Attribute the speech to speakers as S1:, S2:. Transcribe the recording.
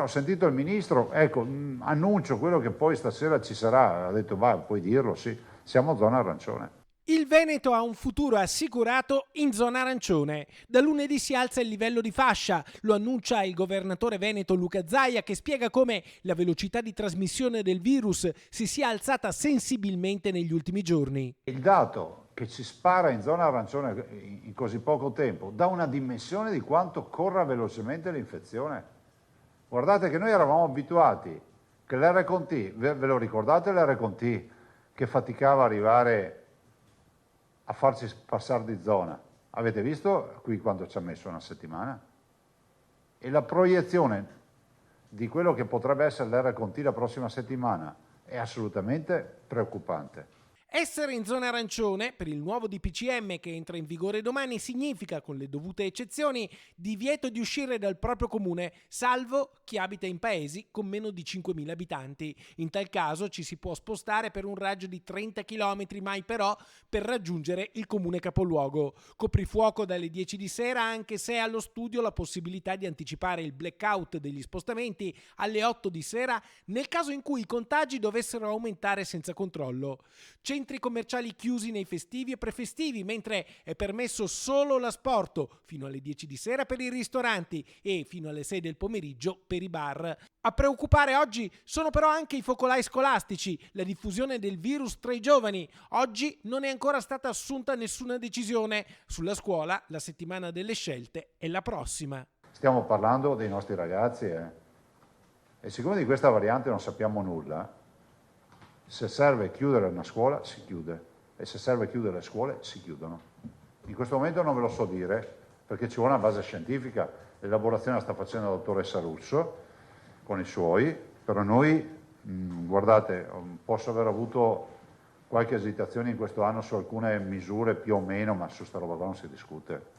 S1: Ho sentito il ministro, ecco, annuncio quello che poi stasera ci sarà, ha detto va, puoi dirlo, sì, siamo zona arancione.
S2: Il Veneto ha un futuro assicurato in zona arancione. Da lunedì si alza il livello di fascia, lo annuncia il governatore veneto Luca Zaia, che spiega come la velocità di trasmissione del virus si sia alzata sensibilmente negli ultimi giorni.
S1: Il dato che ci spara in zona arancione in così poco tempo dà una dimensione di quanto corra velocemente l'infezione. Guardate che noi eravamo abituati che l'R+T, ve lo ricordate l'R+T che faticava a arrivare a farci passare di zona? Avete visto qui quanto ci ha messo una settimana? E la proiezione di quello che potrebbe essere l'R+T la prossima settimana è assolutamente preoccupante.
S2: Essere in zona arancione per il nuovo DPCM che entra in vigore domani significa, con le dovute eccezioni, divieto di uscire dal proprio comune, salvo chi abita in paesi con meno di 5.000 abitanti. In tal caso ci si può spostare per un raggio di 30 km, mai però per raggiungere il comune capoluogo. Coprifuoco dalle 10 di sera, anche se è allo studio la possibilità di anticipare il blackout degli spostamenti alle 8 di sera nel caso in cui i contagi dovessero aumentare senza controllo. Centri commerciali chiusi nei festivi e prefestivi, mentre è permesso solo l'asporto fino alle 10 di sera per i ristoranti e fino alle 6 del pomeriggio per i bar. A preoccupare oggi sono però anche i focolai scolastici, la diffusione del virus tra i giovani. Oggi non è ancora stata assunta nessuna decisione. Sulla scuola la settimana delle scelte è la prossima.
S1: Stiamo parlando dei nostri ragazzi, e siccome di questa variante non sappiamo nulla, se serve chiudere una scuola si chiude e se serve chiudere le scuole si chiudono. In questo momento non ve lo so dire perché ci vuole una base scientifica, l'elaborazione la sta facendo la dottoressa Russo con i suoi, però noi, guardate, posso aver avuto qualche esitazione in questo anno su alcune misure più o meno, ma su sta roba qua non si discute.